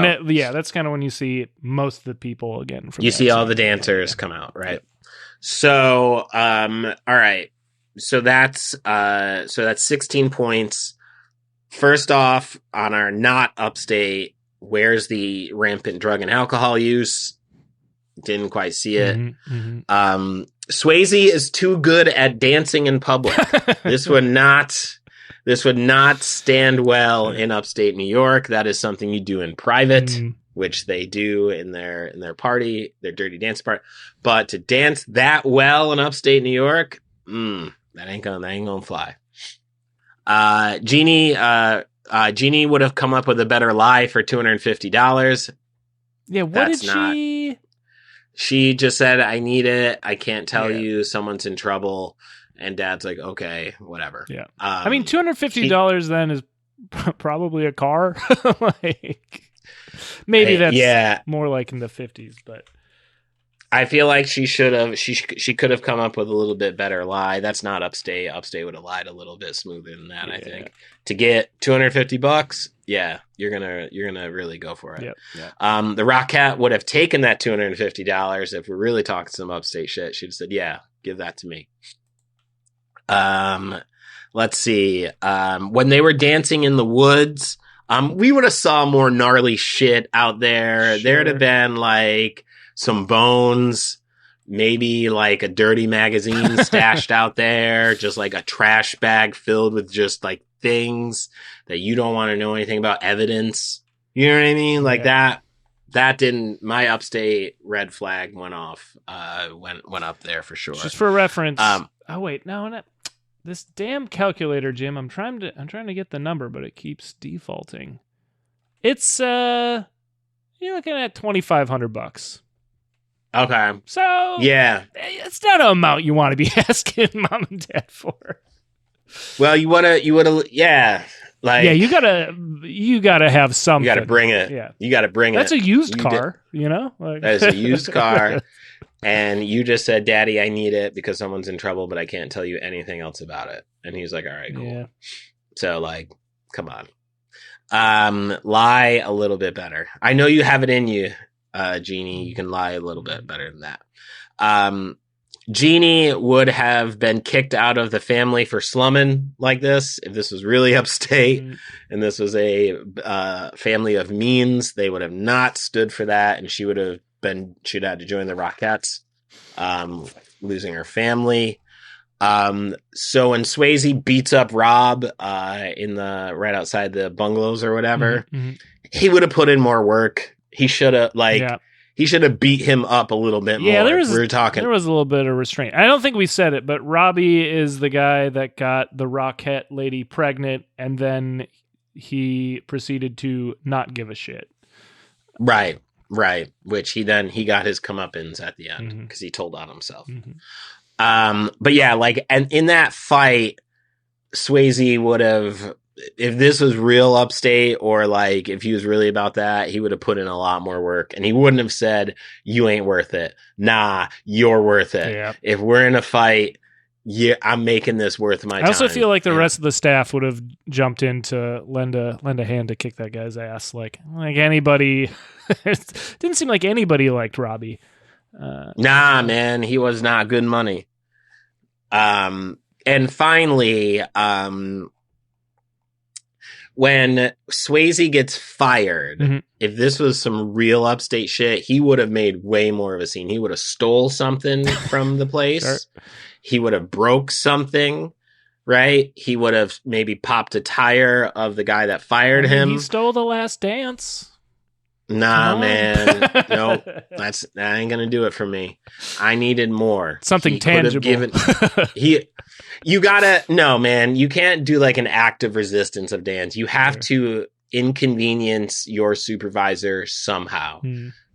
that's kind of when you see most of the people again. From you see all scene. the dancers come out, right? So, all right. So that's 16 points. First off, on our not upstate, where's the rampant drug and alcohol use? Didn't quite see it. Mm-hmm. Swayze is too good at dancing in public. This would not stand well in upstate New York. That is something you do in private, which they do in their party, their dirty dance party. But to dance that well in upstate New York, that ain't gonna fly. Jeannie would have come up with a better lie for $250. Yeah, what did she? She just said, I need it. I can't tell you. Someone's in trouble. And Dad's like, okay, whatever. Yeah. I mean, $250 then is probably a car. Like, maybe that's more like in the 50s, but. I feel like she should have. She could have come up with a little bit better lie. That's not upstate. Upstate would have lied a little bit smoother than that. I think to get $250. Yeah, you're gonna really go for it. Yep. The Rockette would have taken that $250 if we're really talking some upstate shit. She'd have said, "Yeah, give that to me." Let's see. When they were dancing in the woods, we would have saw more gnarly shit out there. Sure. There'd have been like some bones, maybe like a dirty magazine stashed out there, just like a trash bag filled with just like things that you don't want to know anything about, evidence. You know what I mean? Like that didn't, my upstate red flag went off, went up there for sure. Just for reference. Oh wait, no, this damn calculator, Jim. I'm trying to get the number, but it keeps defaulting. It's you're looking at $2,500. Okay. So yeah, it's not an amount you want to be asking mom and dad for. Well, you would have, yeah. Like, yeah, you gotta have something. You gotta bring it. Yeah, you gotta bring That's it. That's a used car, you know. Like. That is a used car, and you just said, "Daddy, I need it because someone's in trouble, but I can't tell you anything else about it." And he's like, "All right, cool." Yeah. So, like, come on, lie a little bit better. I know you have it in you, Jeannie. You can lie a little bit better than that. Jeannie would have been kicked out of the family for slumming like this. If this was really upstate and this was a family of means, they would have not stood for that. And she'd had to join the Rockettes. losing her family. So when Swayze beats up Rob in the right outside the bungalows or whatever, he would have put in more work. He should have he should have beat him up a little bit more. There was a little bit of restraint. I don't think we said it, but Robbie is the guy that got the Rockette lady pregnant, and then he proceeded to not give a shit. Right. Which he got his comeuppance at the end because he told on himself. But yeah, like, and in that fight, Swayze would have, if this was real Upstate, or like if he was really about that, he would have put in a lot more work, and he wouldn't have said, "You ain't worth it." Nah, you're worth it. Yeah. If we're in a fight, yeah, I'm making this worth my time. I also feel like the rest of the staff would have jumped in to lend a hand to kick that guy's ass. Like anybody, it didn't seem like anybody liked Robbie. Nah, man, he was not good money. And finally, when Swayze gets fired, if this was some real Upstate shit, he would have made way more of a scene. He would have stole something from the place. Sure. He would have broke something, right? He would have maybe popped a tire of the guy that fired him. He stole The Last Dance. Nah, man. No, that ain't gonna do it for me. I needed more. Something tangible. No, man. You can't do like an act of resistance of dance. You have to inconvenience your supervisor somehow.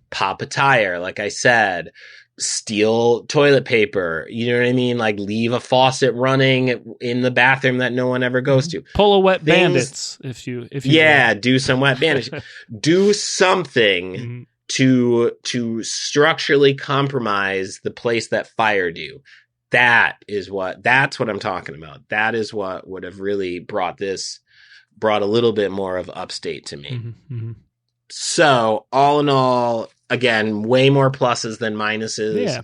Pop a tire, like I said. Steal toilet paper. You know what I mean? Like leave a faucet running in the bathroom that no one ever goes to. Pull a wet bandits if you do some wet bandits. Do something to structurally compromise the place that fired you. That's what I'm talking about. That is what would have really brought a little bit more of Upstate to me. So all in all, again, way more pluses than minuses. Yeah.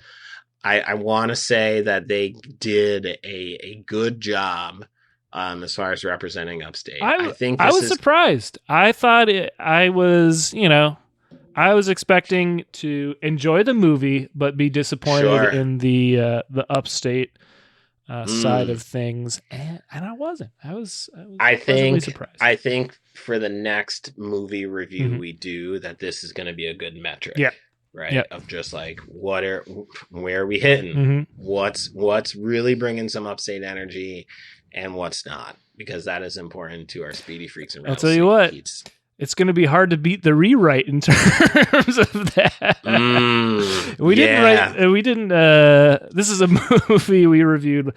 I want to say that they did a good job as far as representing Upstate. I was surprised. I thought I was expecting to enjoy the movie, but be disappointed in the Upstate side of things, and I wasn't. I was pleasantly surprised. I think for the next movie review we do, that this is going to be a good metric. Yeah. Right. Yep. Of just like where are we hitting? What's really bringing some Upstate energy, and what's not, because that is important to our Speedy Freaks and I'll tell you what. It's going to be hard to beat the rewrite in terms of that. This is a movie we reviewed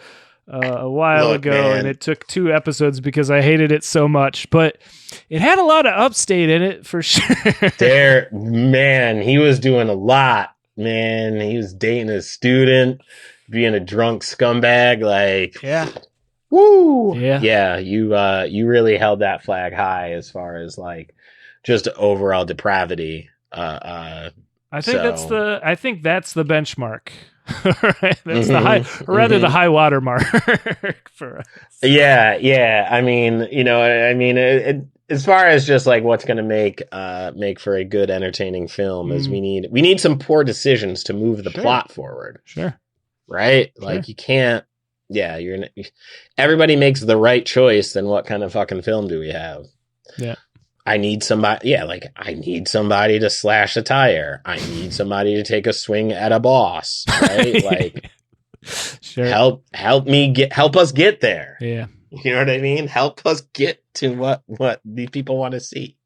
a while ago, man. And it took 2 episodes because I hated it so much, but it had a lot of Upstate in it for sure. He was doing a lot, man. He was dating a student, being a drunk scumbag. Like, yeah. Woo! Yeah, you really held that flag high as far as like just overall depravity. I think that's the benchmark. Right? That's the high water mark for us. Yeah. I mean, as far as just like what's going to make for a good entertaining film is we need some poor decisions to move the plot forward. Sure. Right? Sure. Like you can't. Yeah, everybody makes the right choice. Then what kind of fucking film do we have? Yeah. I need somebody to slash a tire. I need somebody to take a swing at a boss, right? Like, sure. help us get there. Yeah. You know what I mean? Help us get to what these people want to see.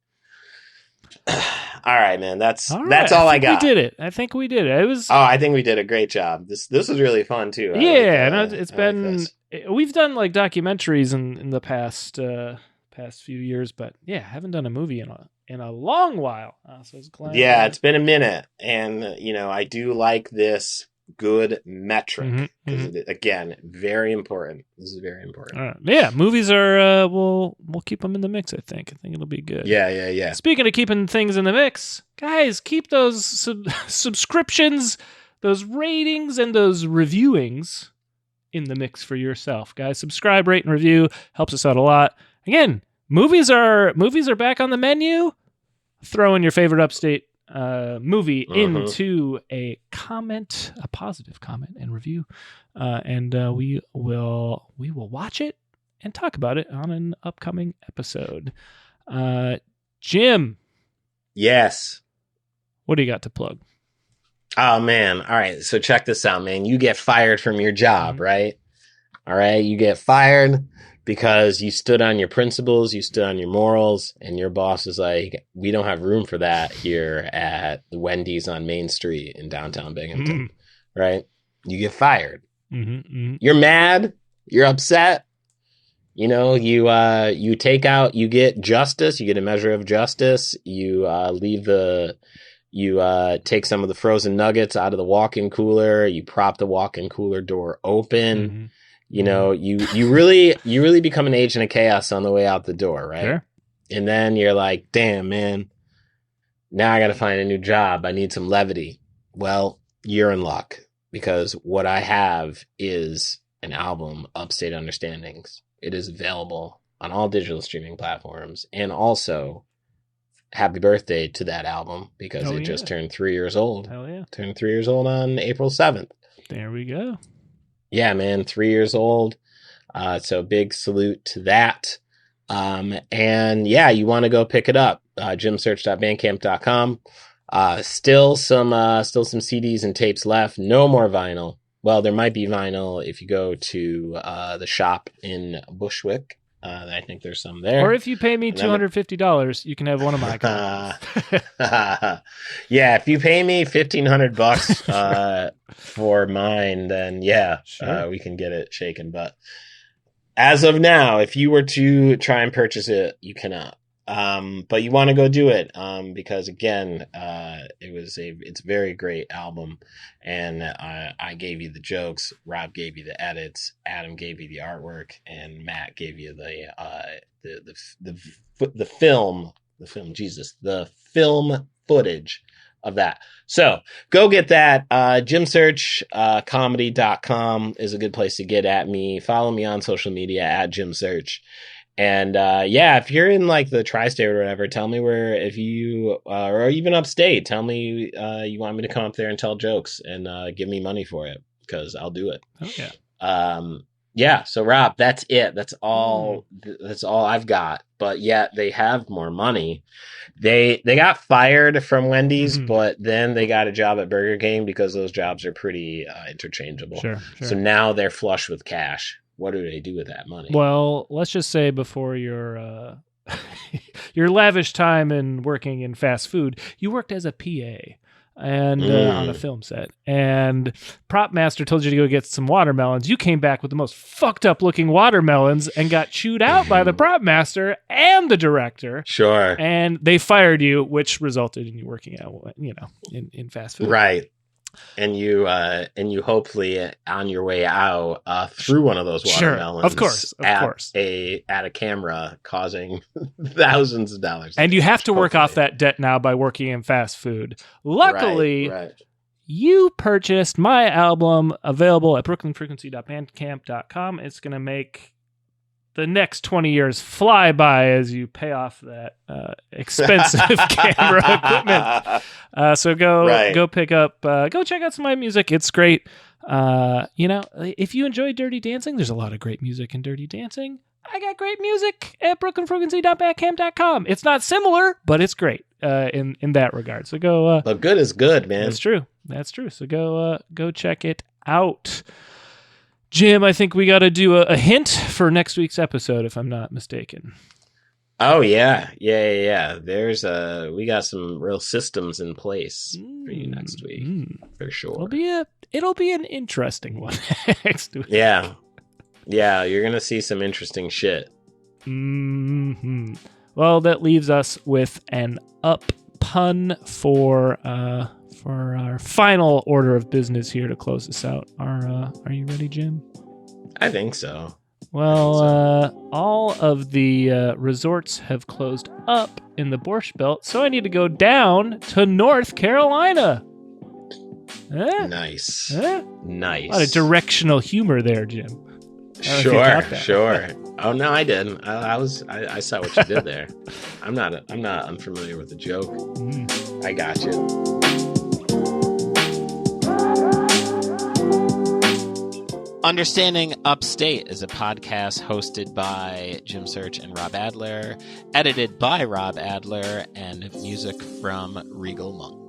All right, man. That's all I got. We did it. I think we did it. I think we did a great job. This was really fun too. It's been. We've done like documentaries in the past few years, but yeah, haven't done a movie in a long while. So I was glad. Yeah, it's been a minute, and I do like this good metric because again, very important. This is very important. Yeah, movies are. We'll keep them in the mix. I think it'll be good. Yeah. Speaking of keeping things in the mix, guys, keep those subscriptions, those ratings, and those reviewings in the mix for yourself, guys. Subscribe, rate, and review helps us out a lot. Again, movies are back on the menu. Throw in your favorite Upstate movie into a positive comment and review, and we will watch it and talk about it on an upcoming episode. Jim, yes, what do you got to plug? Oh man, all right. So check this out, man. You get fired from your job, right? All right, you get fired because you stood on your principles, you stood on your morals, and your boss is like, we don't have room for that here at the Wendy's on Main Street in downtown Binghamton, right? You get fired. You're mad. You're upset. You know, you take out, you get justice. You get a measure of justice. You take some of the frozen nuggets out of the walk-in cooler. You prop the walk-in cooler door open. You know, you really become an agent of chaos on the way out the door, right? Sure. And then you're like, damn, man, now I got to find a new job. I need some levity. Well, you're in luck because what I have is an album, Upstate Understandings. It is available on all digital streaming platforms. And also, happy birthday to that album because it just turned 3 years old. Hell yeah. Turned 3 years old on April 7th. There we go. Yeah, man, 3 years old. So big salute to that. And yeah, you want to go pick it up. Jimsearch.bandcamp.com. Still some CDs and tapes left. No more vinyl. Well, there might be vinyl if you go to the shop in Bushwick. I think there's some there. Or if you pay me $250, you can have one of my copies. Yeah, if you pay me $1,500 for mine, then yeah, sure. We can get it shaken. But as of now, if you were to try and purchase it, you cannot. But you want to go do it because again, it's a very great album, and I gave you the jokes, Rob gave you the edits, Adam gave you the artwork, and Matt gave you the film footage of that. So go get that. JimSearchComedy.com is a good place to get at me. Follow me on social media at JimSearch. And yeah, if you're in like the tri-state or whatever, tell me where, if you or even upstate, tell me you want me to come up there and tell jokes and give me money for it because I'll do it. Oh yeah. Yeah. So Rob, that's it. That's all. That's all I've got. But yet they have more money. They got fired from Wendy's, but then they got a job at Burger King because those jobs are pretty interchangeable. Sure. So now they're flush with cash. What do they do with that money? Well, let's just say before your your lavish time in working in fast food, you worked as a PA and on a film set. And prop master told you to go get some watermelons. You came back with the most fucked up looking watermelons and got chewed out by the prop master and the director. Sure. And they fired you, which resulted in you working out, in fast food. Right. And you hopefully on your way out threw one of those watermelons, of course, at a camera, causing thousands of dollars. And you have to work off that debt now by working in fast food. Luckily, right. You purchased my album, available at brooklynfrequency.bandcamp.com. It's going to make the next 20 years fly by as you pay off that expensive camera equipment. So go pick up, go check out some of my music. It's great. If you enjoy Dirty Dancing, there's a lot of great music in Dirty Dancing. I got great music at brooklynfrequency.bandcamp.com. It's not similar, but it's great in that regard. So go. But good is good, man. That's true. So go check it out. Jim, I think we got to do a hint for next week's episode, if I'm not mistaken. Oh yeah. There's we got some real systems in place for you next week, for sure. It'll be an interesting one next week. Yeah, you're gonna see some interesting shit. Mm-hmm. Well, that leaves us with an up pun for our final order of business here to close this out. Are you ready, Jim? I think so. Well, all of the resorts have closed up in the Borscht Belt, so I need to go down to North Carolina. Nice. Nice. A lot of directional humor there, Jim. Sure. Oh no, I didn't. I saw what you did there. I'm not unfamiliar with the joke. I got you. Understanding Upstate is a podcast hosted by Jim Search and Rob Adler, edited by Rob Adler, and music from Regal Monk.